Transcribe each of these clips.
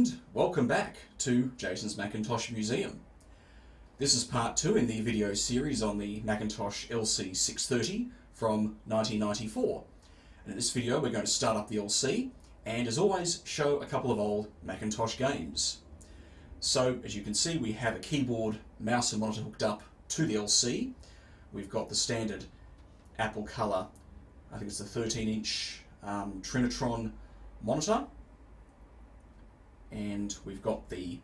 and welcome back to Jason's Macintosh Museum. This is part 2 in the video series on the Macintosh LC 630 from 1994. And in this video we're going to start up the LC and, as always, show a couple of old Macintosh games. So, as you can see, we have a keyboard, mouse and monitor hooked up to the LC. We've got the standard Apple colour, I think it's the 13-inch Trinitron monitor. And we've got the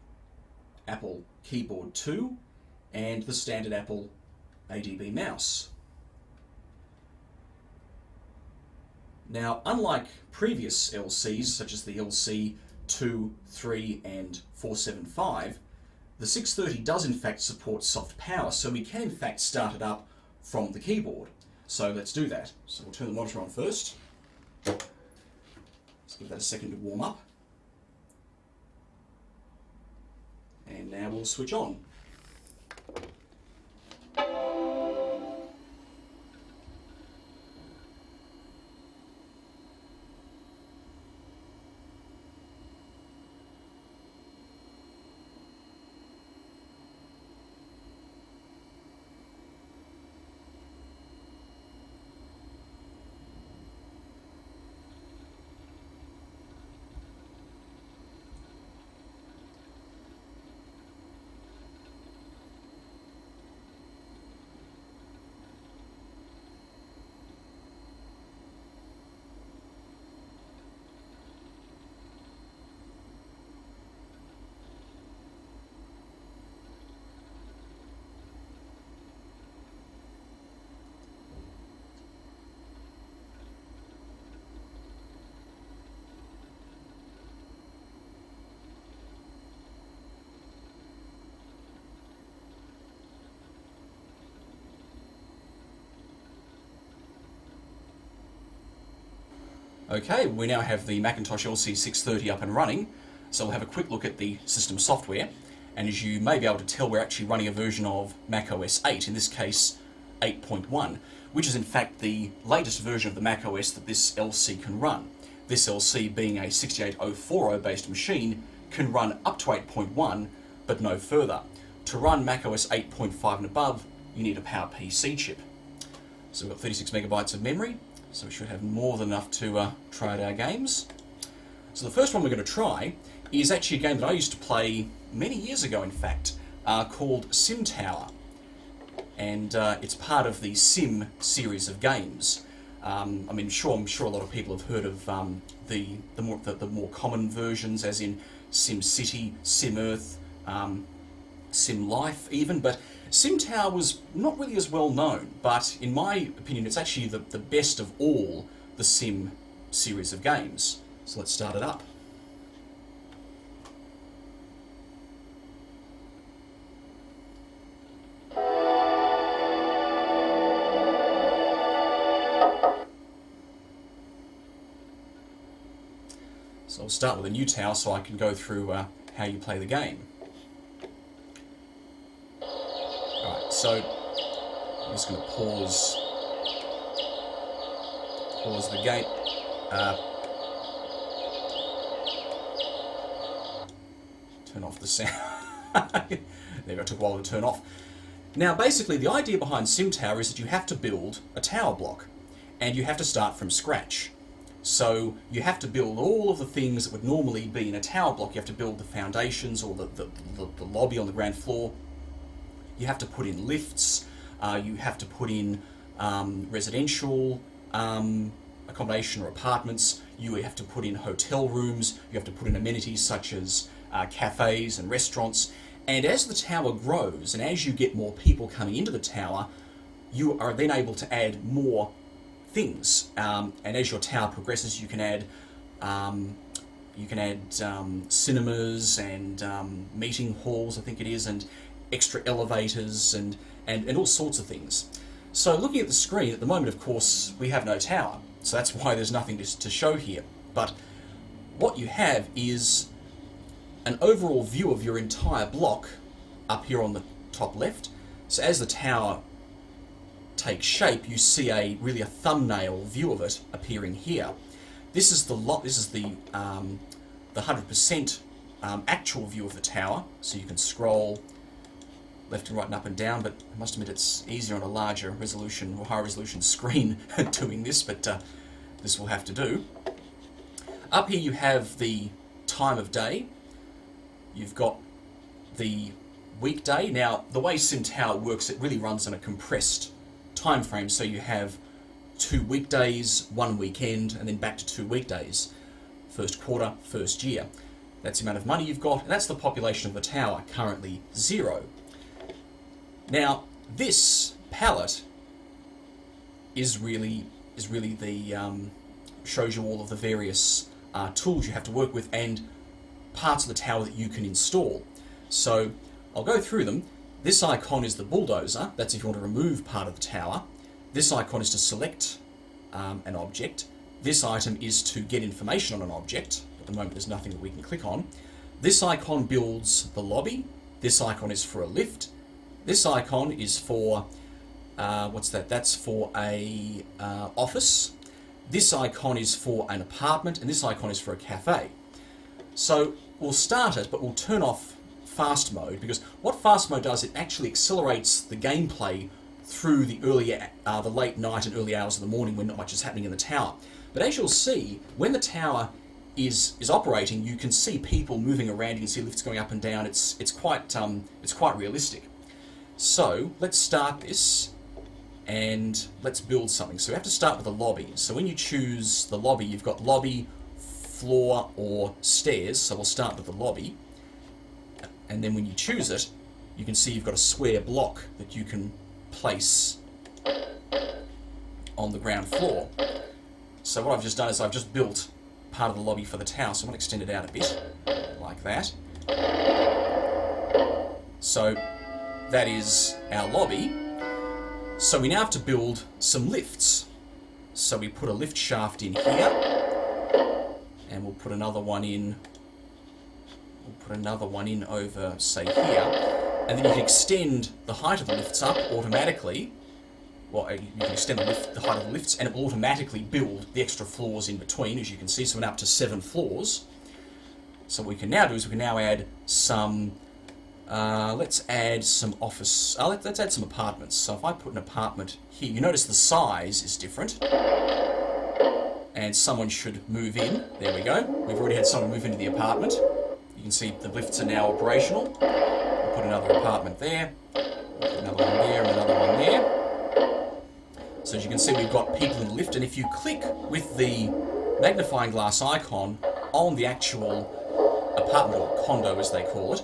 Apple keyboard 2 and the standard Apple ADB mouse. Now, unlike previous LCs, such as the LC 2, 3 and 475, the 630 does in fact support soft power, so we can in fact start it up from the keyboard. So let's do that. So we'll turn the monitor on first. Let's give that a second to warm up. And now we'll switch on. Okay, we now have the Macintosh LC 630 up and running, so we'll have a quick look at the system software. And as you may be able to tell, we're actually running a version of macOS 8, in this case 8.1, which is in fact the latest version of the macOS that this LC can run. This LC, being a 68040 based machine, can run up to 8.1, but no further. To run macOS 8.5 and above, you need a PowerPC chip. So we've got 36 megabytes of memory, so we should have more than enough to try out our games. So the first one we're going to try is actually a game that I used to play many years ago, in fact, called SimTower. And it's part of the Sim series of games. I'm sure a lot of people have heard of the more common versions, as in SimCity, SimEarth, SimLife even, but SimTower was not really as well known, but in my opinion it's actually the best of all the Sim series of games. So let's start it up. So I'll start with a new tower so I can go through how you play the game. Alright, so I'm just going to pause the game. Turn off the sound. There we go, it took a while to turn off. Now basically the idea behind SimTower is that you have to build a tower block, and you have to start from scratch. So you have to build all of the things that would normally be in a tower block. You have to build the foundations, or the lobby on the ground floor. You have to put in lifts, you have to put in residential accommodation or apartments, you have to put in hotel rooms, you have to put in amenities such as cafes and restaurants. And as the tower grows, and as you get more people coming into the tower, you are then able to add more things. And as your tower progresses, you can add cinemas and meeting halls, I think it is, and extra elevators and all sorts of things. So looking at the screen, at the moment, of course, we have no tower, so that's why there's nothing to show here. But what you have is an overall view of your entire block up here on the top left. So as the tower takes shape, you see really a thumbnail view of it appearing here. This is the 100% actual view of the tower, so you can scroll left and right and up and down, but I must admit it's easier on a larger resolution or higher resolution screen doing this, but this will have to do. Up here you have the time of day. You've got the weekday. Now, the way SimTower works, it really runs on a compressed time frame, so you have 2 weekdays, 1 weekend, and then back to 2 weekdays. First quarter, first year. That's the amount of money you've got, and that's the population of the tower, currently 0. Now, this palette is really the shows you all of the various tools you have to work with and parts of the tower that you can install. So I'll go through them. This icon is the bulldozer. That's if you want to remove part of the tower. This icon is to select an object. This item is to get information on an object. At the moment there's nothing that we can click on. This icon builds the lobby. This icon is for a lift. This icon is for, what's that? That's for a office. This icon is for an apartment, and this icon is for a cafe. So we'll start it, but we'll turn off fast mode, because what fast mode does, it actually accelerates the gameplay through the late night and early hours of the morning when not much is happening in the tower. But as you'll see, when the tower is operating, you can see people moving around. You can see lifts going up and down. It's quite realistic. So let's start this and let's build something. So we have to start with a lobby. So when you choose the lobby, you've got lobby, floor, or stairs. So we'll start with the lobby. And then when you choose it, you can see you've got a square block that you can place on the ground floor. So what I've just done is I've just built part of the lobby for the tower. So I'm going to extend it out a bit, like that. So that is our lobby. So we now have to build some lifts. So we put a lift shaft in here, and we'll put another one in. We'll put another one in over, say, here, and then you can extend the height of the lifts up automatically. Well, you can extend the height of the lifts, and it will automatically build the extra floors in between, as you can see. So we're up to 7 floors. So what we can now do is we can now add some. Let's add some office. Let's add some apartments. So if I put an apartment here, you notice the size is different, and someone should move in. There we go. We've already had someone move into the apartment. You can see the lifts are now operational. We'll put another apartment there. We'll put another one there and another one there. So as you can see, we've got people in the lift, and if you click with the magnifying glass icon on the actual apartment, or condo as they call it,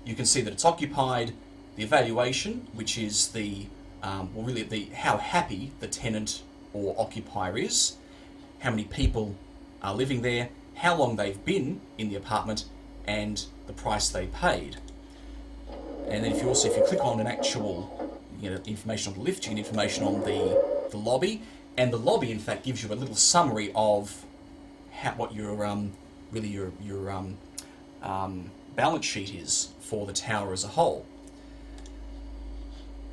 you can see that it's occupied, the evaluation, which is the, how happy the tenant or occupier is, how many people are living there, how long they've been in the apartment, and the price they paid. And then if you click on an actual, information on the lift, you get information on the lobby, and the lobby in fact gives you a little summary of what your balance sheet is for the tower as a whole.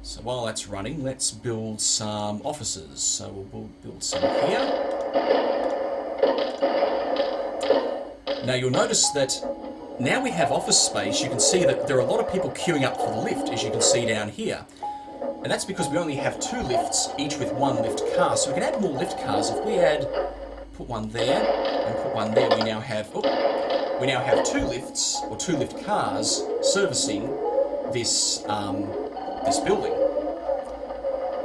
So while that's running, let's build some offices. So we'll build some here. Now you'll notice that now we have office space. You can see that there are a lot of people queuing up for the lift, as you can see down here. And that's because we only have 2 lifts, each with 1 lift car. So we can add more lift cars. If we put one there and put one there, we now have 2 lifts, or 2 lift cars, servicing this this building.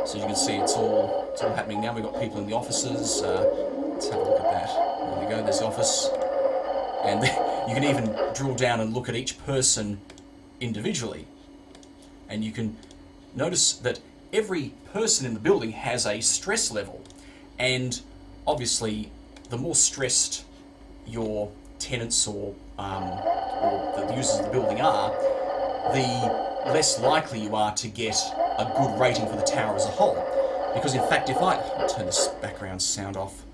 So you can see it's all happening now. We've got people in the offices. Let's have a look at that. There we go, there's the office. And you can even drill down and look at each person individually. And you can notice that every person in the building has a stress level. And obviously, the more stressed your tenants or the users of the building are, the less likely you are to get a good rating for the tower as a whole. Because in fact, I'll turn this background sound off.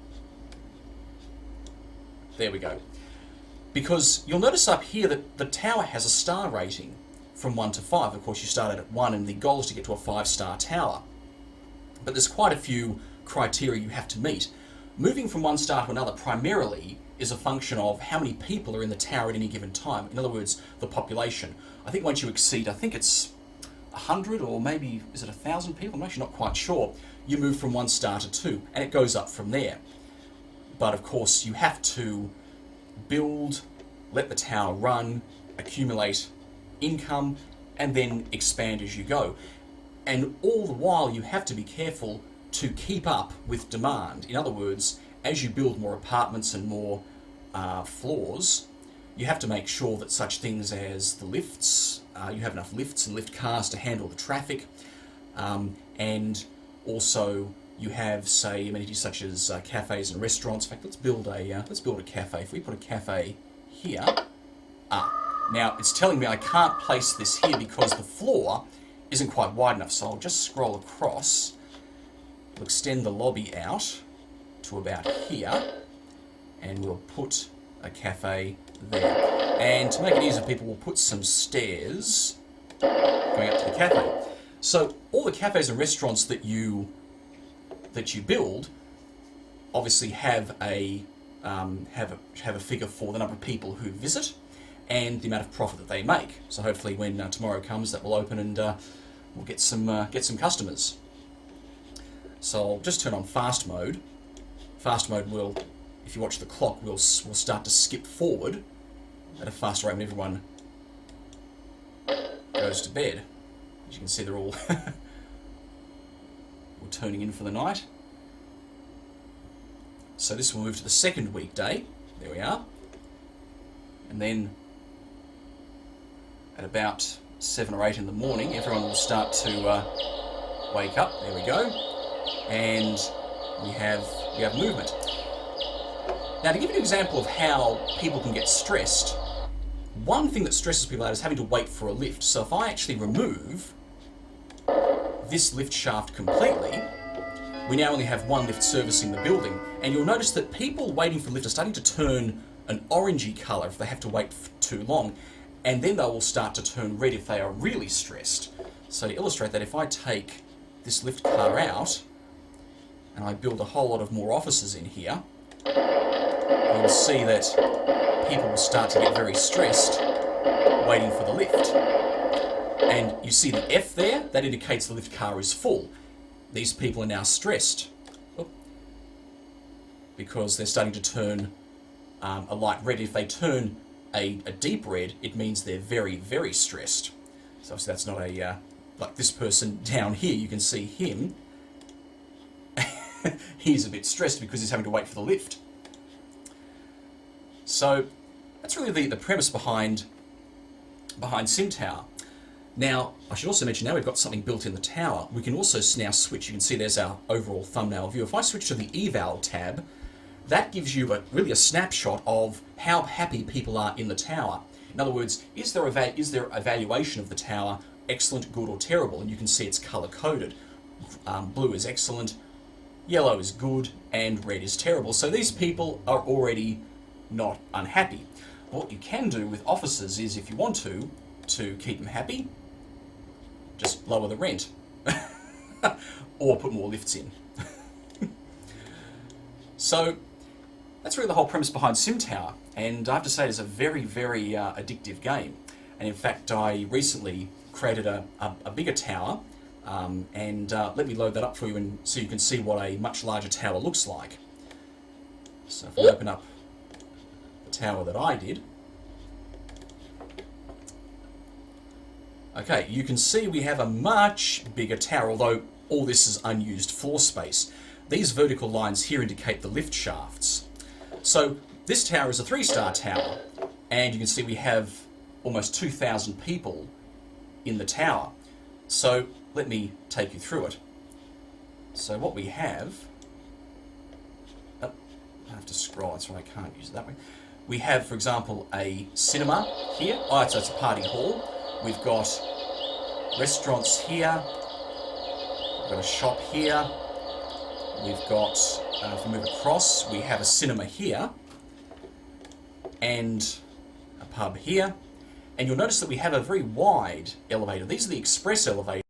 There we go. Because you'll notice up here that the tower has a star rating from 1 to 5. Of course, you started at 1, and the goal is to get to a 5-star tower. But there's quite a few criteria you have to meet. Moving from one star to another primarily is a function of how many people are in the tower at any given time. In other words, the population. I think once you exceed, I think it's 100 or maybe, is it 1,000 people? I'm actually not quite sure. You move from 1 star to 2, and it goes up from there. But of course, you have to build, let the tower run, accumulate income, and then expand as you go. And all the while, you have to be careful to keep up with demand. In other words, as you build more apartments and more floors, you have to make sure that such things as the lifts, you have enough lifts and lift cars to handle the traffic, and also you have, say, amenities such as cafes and restaurants. In fact, let's build a cafe. If we put a cafe here, now it's telling me I can't place this here because the floor isn't quite wide enough. So I'll just scroll across. We'll extend the lobby out to about here, and we'll put a cafe there. And to make it easier, people will put some stairs going up to the cafe. So all the cafes and restaurants that you build obviously have a figure for the number of people who visit and the amount of profit that they make. So hopefully, when tomorrow comes, that will open and we'll get some customers. So I'll just turn on fast mode. Fast mode will, if you watch the clock, will start to skip forward at a faster rate when everyone goes to bed. As you can see, they're all turning in for the night. So this will move to the second weekday. There we are. And then at about 7 or 8 in the morning, everyone will start to wake up. There we go. And we have movement. Now, to give you an example of how people can get stressed, one thing that stresses people out is having to wait for a lift. So if I actually remove this lift shaft completely, we now only have one lift servicing the building. And you'll notice that people waiting for the lift are starting to turn an orangey colour if they have to wait for too long. And then they will start to turn red if they are really stressed. So to illustrate that, if I take this lift car out and I build a whole lot of more offices in here, you'll see that people will start to get very stressed waiting for the lift. And you see the F there, that indicates the lift car is full. These people are now stressed because they're starting to turn a light red. If they turn a deep red, it means they're very, very stressed. So obviously that's not a, like this person down here, you can see him. He's a bit stressed because he's having to wait for the lift. So that's really the premise behind SimTower. Now, I should also mention, now we've got something built in the tower, we can also now switch. You can see there's our overall thumbnail view. If I switch to the eval tab, that gives you really a snapshot of how happy people are in the tower. In other words, is there a valuation of the tower excellent, good, or terrible? And you can see it's color-coded. Blue is excellent, yellow is good, and red is terrible. So these people are already not unhappy. What you can do with offices is, if you want to keep them happy, just lower the rent or put more lifts in. So that's really the whole premise behind SimTower, and I have to say it's a very, very addictive game. And in fact, I recently created a bigger tower, and let me load that up for you and so you can see what a much larger tower looks like. So if we open up the tower that I did, okay, you can see we have a much bigger tower, although all this is unused floor space. These vertical lines here indicate the lift shafts. So this tower is a 3-star tower, and you can see we have almost 2,000 people in the tower. So let me take you through it. So what we have, I have to scroll, that's why I can't use it that way. We have, for example, a cinema here. Oh, so it's a party hall. We've got restaurants here. We've got a shop here. We've got, if we move across, we have a cinema here and a pub here. And you'll notice that we have a very wide elevator. These are the express elevators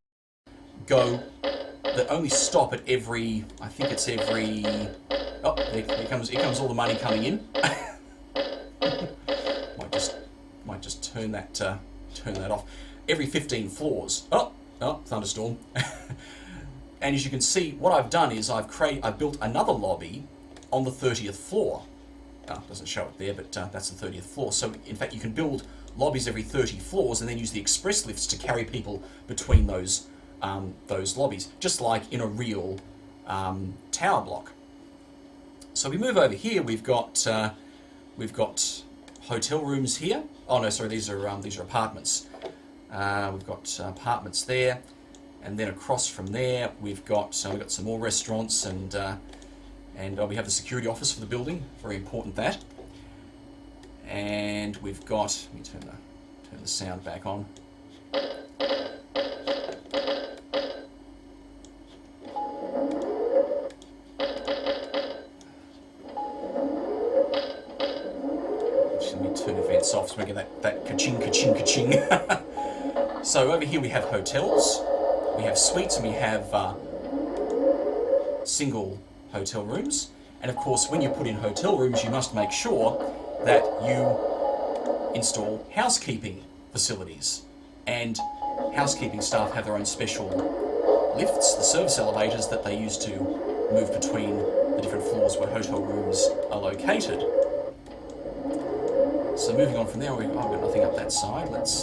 that only stop at every, I think it's every, oh, here comes all the money coming in. might just turn that off. Every 15 floors. Oh, thunderstorm. And as you can see, what I've done is I've built another lobby on the 30th floor. Doesn't show it there, but that's the 30th floor. So in fact, you can build lobbies every 30 floors and then use the express lifts to carry people between those lobbies, just like in a real tower block. So we move over here. We've got hotel rooms here. Oh no, sorry, these are apartments. We've got apartments there, and then across from there we've got some more restaurants, and we have the security office for the building. Very important, that. And we've got. Let me turn the sound back on. Turn events off so we get that ka-ching, ka-ching, ka-ching. So over here we have hotels, we have suites, and we have single hotel rooms. And of course, when you put in hotel rooms, you must make sure that you install housekeeping facilities. And housekeeping staff have their own special lifts, the service elevators that they use to move between the different floors where hotel rooms are located. So moving on from there, I've got nothing up that side. Let's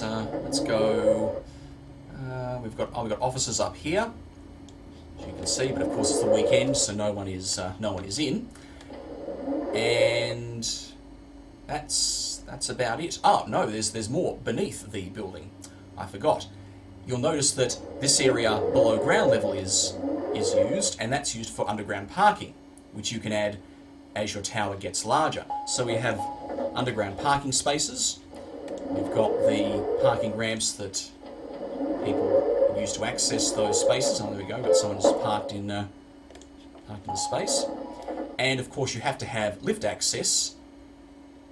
go. We've got offices up here, as you can see, but of course it's the weekend, so no one is in. And that's about it. Oh no, there's more beneath the building. I forgot. You'll notice that this area below ground level is used, and that's used for underground parking, which you can add as your tower gets larger. So we have underground parking spaces. We've got the parking ramps that people use to access those spaces. Oh, there we go. We've got someone who's parked in the space. And of course, you have to have lift access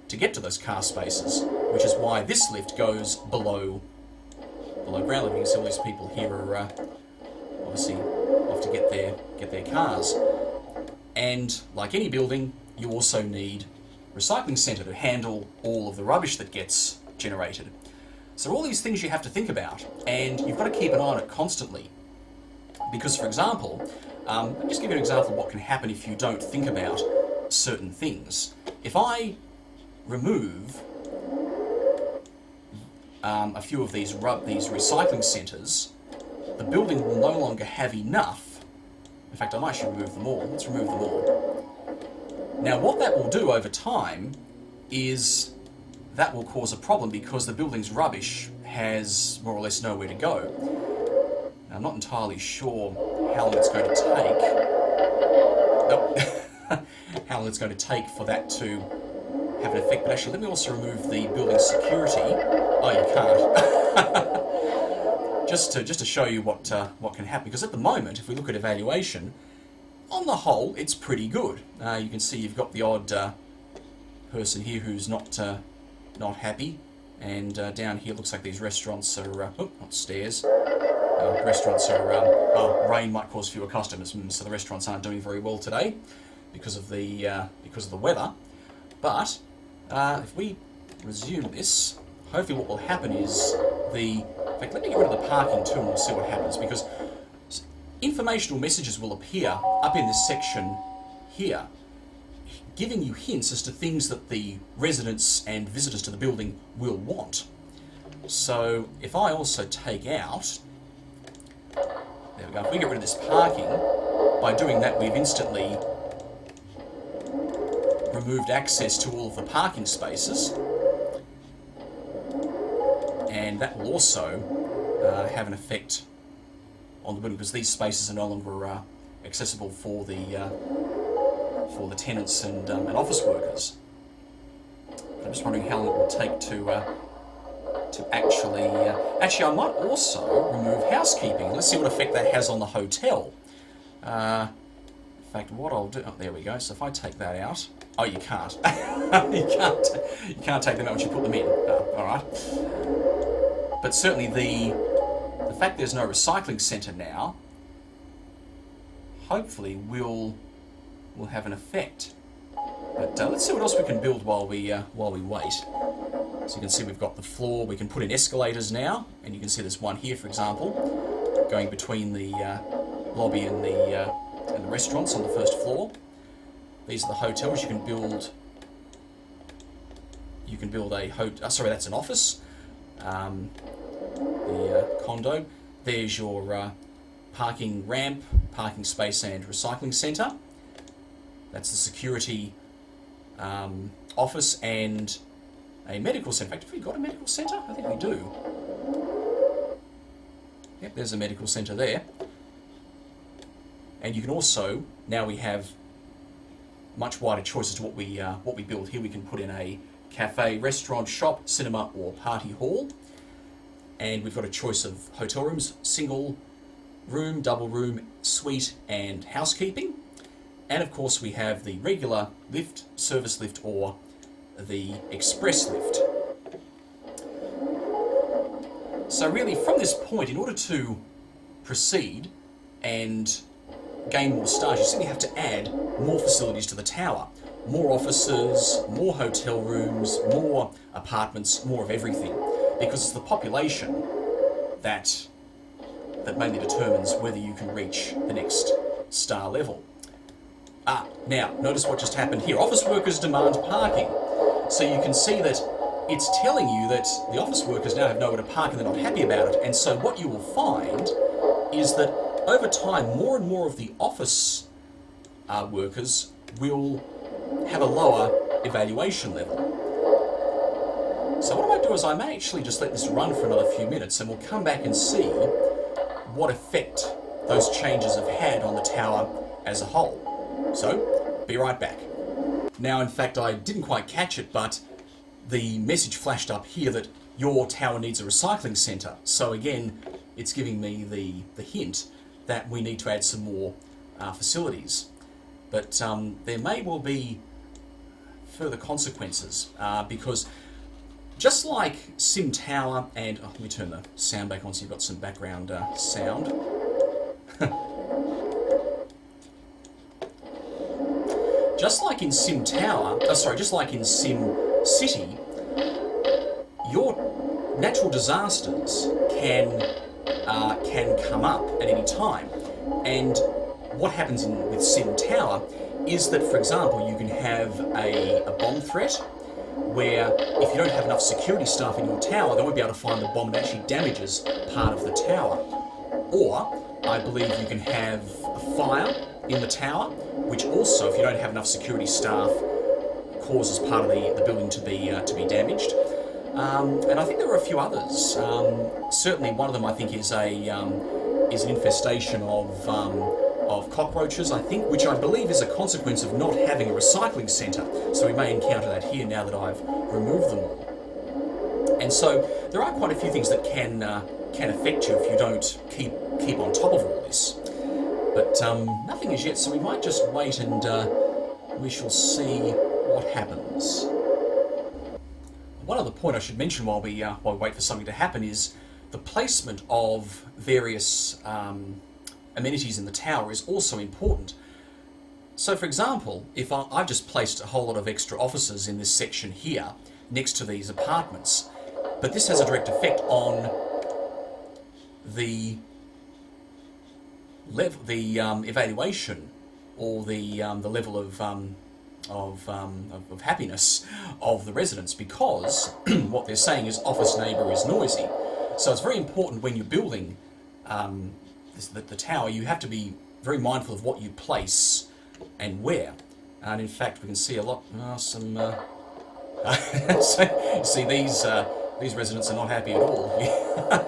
to get to those car spaces, which is why this lift goes below ground level. You can see all these people here are obviously off to get their cars. And like any building, you also need a recycling centre to handle all of the rubbish that gets generated. So all these things you have to think about, and you've got to keep an eye on it constantly. Because, for example, let me just give you an example of what can happen if you don't think about certain things. If I remove a few of these recycling centres, the building will no longer have enough. In fact, I might actually remove them all. Let's remove them all. Now, what that will do over time is that will cause a problem because the building's rubbish has more or less nowhere to go. Now, I'm not entirely sure how long it's going to take. Nope. How long it's going to take for that to have an effect. But actually, let me also remove the building security. Oh, you can't. Just to show you what can happen, because at the moment, if we look at evaluation, on the whole, it's pretty good. You can see you've got the odd person here who's not happy, and down here looks like these restaurants are not stairs. Restaurants are rain might cause fewer customers, so the restaurants aren't doing very well today because of the weather. But if we resume this, hopefully what will happen is in fact, let me get rid of the parking too and we'll see what happens, because informational messages will appear up in this section here, giving you hints as to things that the residents and visitors to the building will want. So if I also take out, there we go, if we get rid of this parking, by doing that we've instantly removed access to all of the parking spaces. And that will also have an effect on the building, because these spaces are no longer accessible for the tenants and office workers. But I'm just wondering how long it will take to actually. Actually, I might also remove housekeeping. Let's see what effect that has on the hotel. In fact, what I'll do. Oh, there we go. So if I take that out. Oh, you can't. you can't take them out once you put them in. All right. But certainly the fact there's no recycling centre now, hopefully will have an effect. But let's see what else we can build while we wait. So you can see we've got the floor. We can put in escalators now, and you can see there's one here, for example, going between the lobby and the restaurants on the first floor. These are the hotels. You can build a sorry, that's an office. The condo. There's your parking ramp, parking space, and recycling centre. That's the security office and a medical centre. In fact, have we got a medical centre? I think we do. Yep, there's a medical centre there. And you can also, now we have much wider choices to what we build. Here we can put in a cafe, restaurant, shop, cinema, or party hall. And we've got a choice of hotel rooms, single room, double room, suite, and housekeeping. And of course we have the regular lift, service lift, or the express lift. So really, from this point, in order to proceed and gain more stars, you simply have to add more facilities to the tower. More offices, more hotel rooms, more apartments, more of everything. Because it's the population that mainly determines whether you can reach the next star level. Now, notice what just happened here. Office workers demand parking. So you can see that it's telling you that the office workers now have nowhere to park and they're not happy about it. And so what you will find is that over time, more and more of the office workers will have a lower evaluation level. So what I might do is I may actually just let this run for another few minutes and we'll come back and see what effect those changes have had on the tower as a whole. So, be right back. Now, in fact, I didn't quite catch it, but the message flashed up here that your tower needs a recycling centre. So again, it's giving me the hint that we need to add some more facilities. But there may well be further consequences because just like SimTower and... let me turn the sound back on so you've got some background sound. Just like in SimTower, just like in SimCity, your natural disasters can come up at any time. And what happens with SimTower is that, for example, you can have a bomb threat where if you don't have enough security staff in your tower, they won't be able to find the bomb that actually damages part of the tower. Or, I believe you can have a fire in the tower, which also, if you don't have enough security staff, causes part of the building to be damaged. And I think there are a few others. Certainly, one of them I think is an infestation of cockroaches, I think, which I believe is a consequence of not having a recycling centre. So we may encounter that here now that I've removed them all. And so there are quite a few things that can affect you if you don't keep on top of all this. But nothing as yet, so we might just wait and we shall see what happens. One other point I should mention while we wait for something to happen is the placement of various amenities in the tower is also important. So for example, if I've just placed a whole lot of extra offices in this section here next to these apartments, but this has a direct effect on the evaluation or the level of happiness of the residents, because what they're saying is office neighbour is noisy. So it's very important when you're building the tower, you have to be very mindful of what you place and where. And in fact, we can see a lot so you see these residents are not happy at all.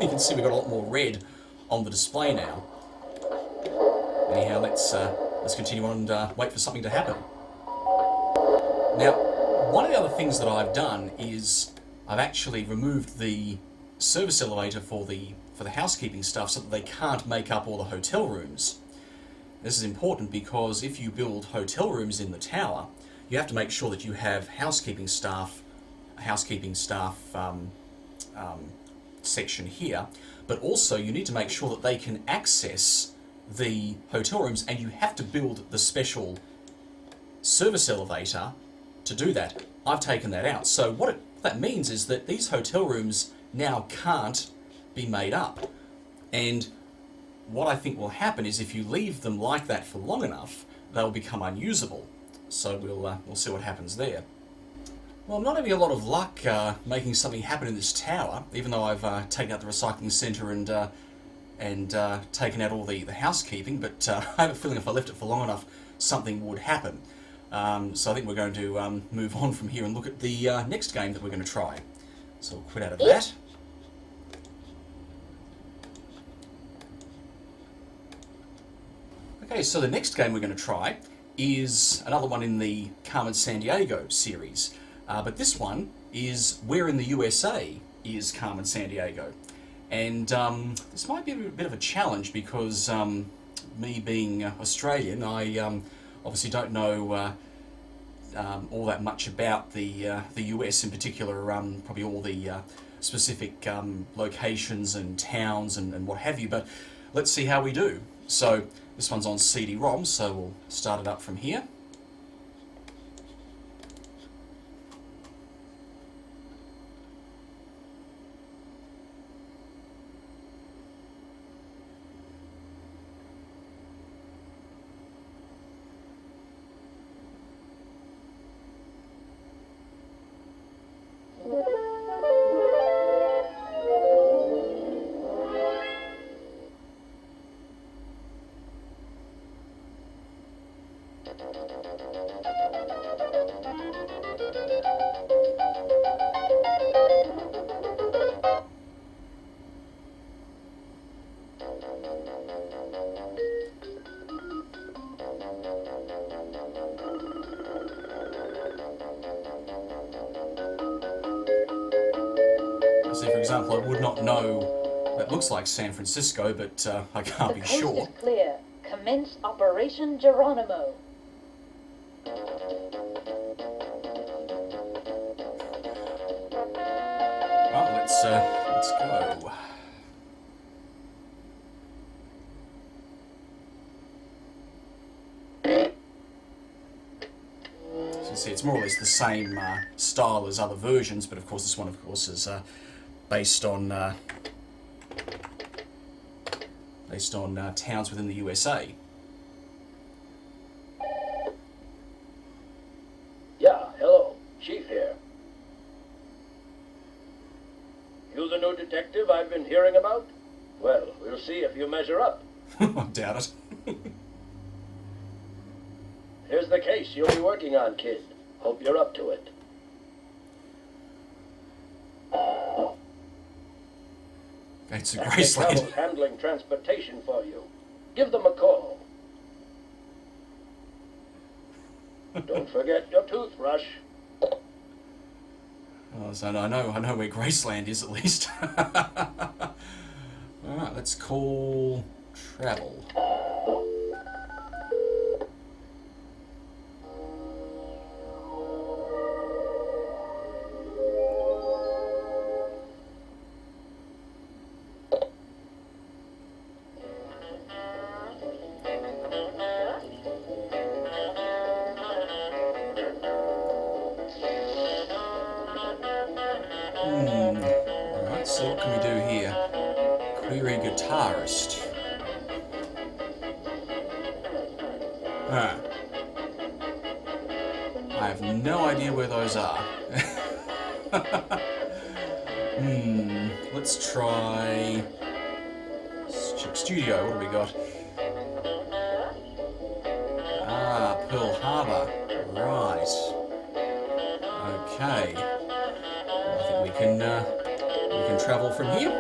You can see we've got a lot more red on the display now. Anyhow, let's continue on and wait for something to happen. Now, one of the other things that I've done is I've actually removed the service elevator for the housekeeping stuff so that they can't make up all the hotel rooms. This is important because if you build hotel rooms in the tower, you have to make sure that you have housekeeping staff section here, but also you need to make sure that they can access the hotel rooms, and you have to build the special service elevator to do that. I've taken that out. So what that means is that these hotel rooms now can't be made up. And what I think will happen is if you leave them like that for long enough, they'll become unusable. So we'll see what happens there. Well, I'm not having a lot of luck making something happen in this tower, even though I've taken out the recycling centre and taken out all the housekeeping, but I have a feeling if I left it for long enough, something would happen. So I think we're going to move on from here and look at the next game that we're going to try. So we'll quit out of that. Okay, so the next game we're going to try is another one in the Carmen Sandiego series. But this one is Where in the USA is Carmen Sandiego? And this might be a bit of a challenge because me being Australian, I obviously don't know all that much about the US in particular, probably all the specific locations and towns and what have you, but let's see how we do. So this one's on CD-ROM, so we'll start it up from here. See, for example, I would not know, that looks like San Francisco, but I can't be sure. The coast is clear. Commence Operation Geronimo. Well, let's go. So you see, it's more or less the same style as other versions, but of course this one, of course, is based on towns within the USA. Yeah, hello. Chief here. You the new detective I've been hearing about? Well, we'll see if you measure up. I doubt it. Here's the case you'll be working on, kid. Hope you're up to it. It's a That's Graceland. McConnell's handling transportation for you. Give them a call. Don't forget your toothbrush. Oh, so I know where Graceland is at least. Alright, let's call travel. Alright, so what can we do here? Query guitarist. I have no idea where those are. Let's try... Let's check studio, what do we got? Ah, Pearl Harbor. Right. Okay. I think we can travel from here.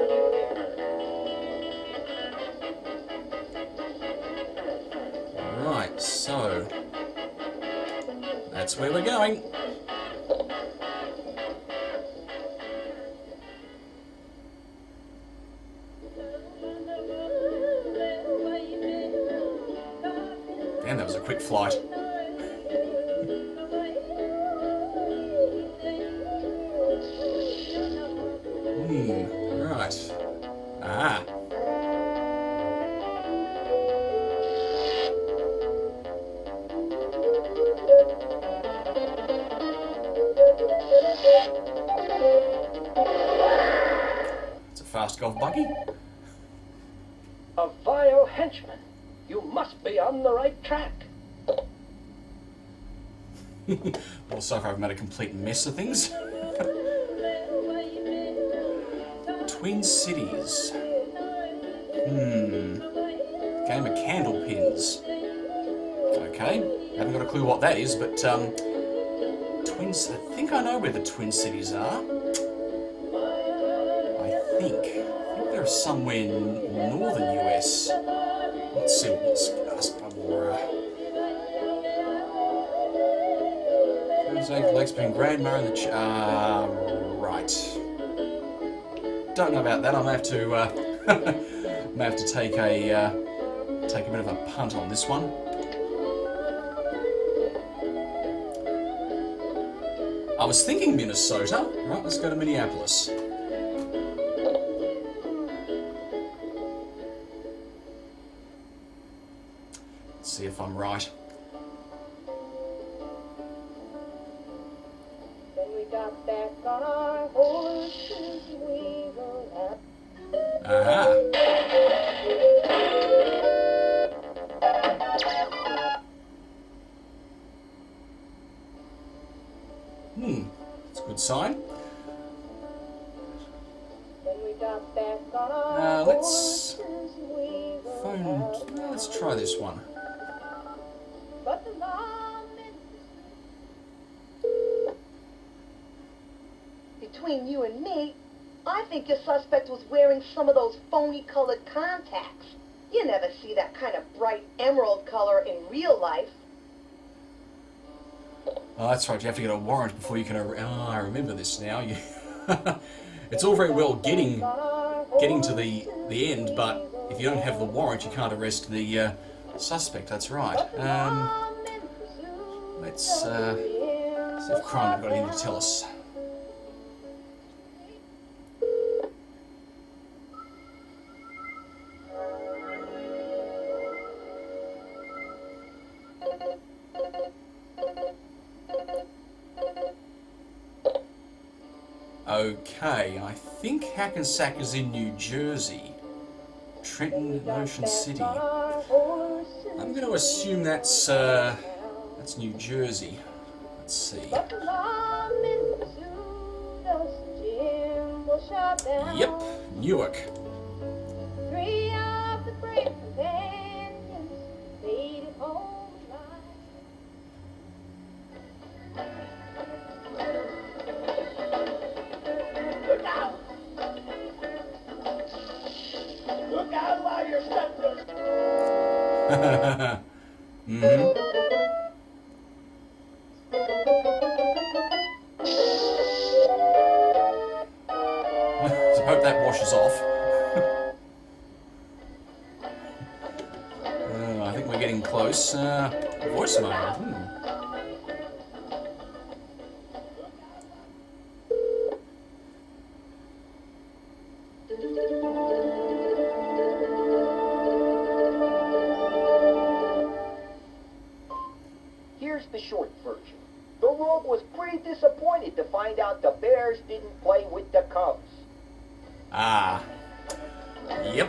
Right, so that's where we're going. Damn, that was a quick flight. Right. Ah. fast golf buggy. A vile henchman. You must be on the right track. Well, so far I've made a complete mess of things. Twin Cities. Game of candle pins. Okay, haven't got a clue what that is, but Twins. I think I know where the Twin Cities are. I think they're somewhere in northern US. Let's see. Let's ask one more. Lakes between Grandma and the right. Don't know about that. I may have to take a bit of a punt on this one. I was thinking Minnesota. Right, let's go to Minneapolis. Let's see if I'm right. Aha. That's a good sign. Let's try this one. Between you and me, I think your suspect was wearing some of those phony colored contacts. You never see that kind of bright emerald color in real life. Oh, that's right. You have to get a warrant before you can. I remember this now. It's all very well getting to the end, but if you don't have the warrant, you can't arrest the suspect. That's right. Let's see if crime have got anything to tell us. Okay, I think Hackensack is in New Jersey. Trenton and Ocean City. I'm going to assume that's New Jersey. Let's see. Yep, Newark. So I hope that washes off. I think we're getting close. Voicemail. Here's the short version. The rogue was pretty disappointed to find out the Bears didn't play with the Cubs. Ah. Yep.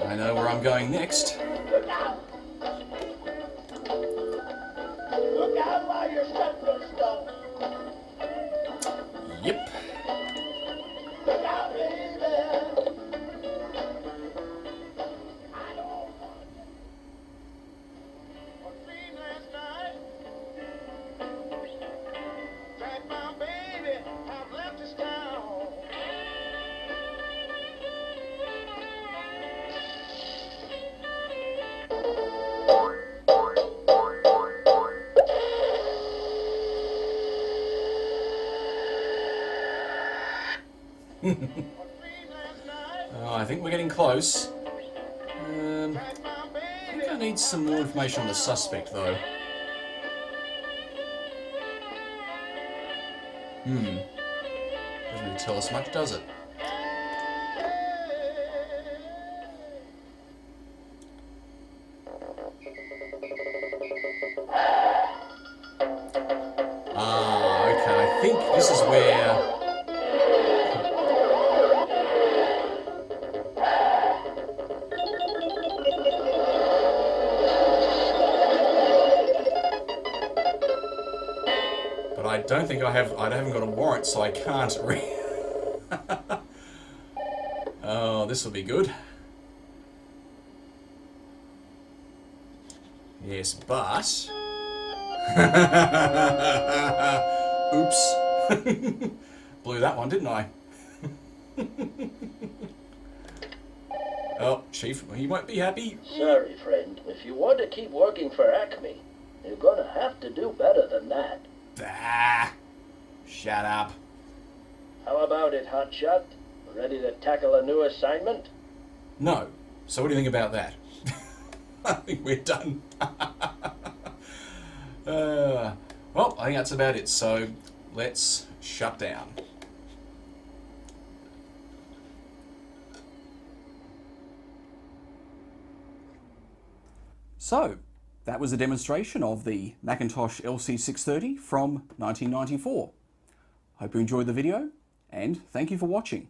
I know where I'm going next. Look out! Look out while you're stepping stuff. Yep. Look out, baby! I don't want it. I seen last night that my baby have left this town. I think we're getting close. I think I need some more information on the suspect, though. Doesn't really tell us much, does it? Okay, I think this is where... don't think I haven't got a warrant, so I can't Oh, this will be good. Yes, but... Oops. Blew that one, didn't I? Oh, Chief, he won't be happy. Sorry, friend. If you want to keep working for Acme, you're gonna have to do better than that. Bah! Shut up. How about it, Hotshot? Ready to tackle a new assignment? No. So what do you think about that? I think we're done. Well, I think that's about it. So let's shut down. So, that was a demonstration of the Macintosh LC 630 from 1994. Hope you enjoyed the video, and thank you for watching.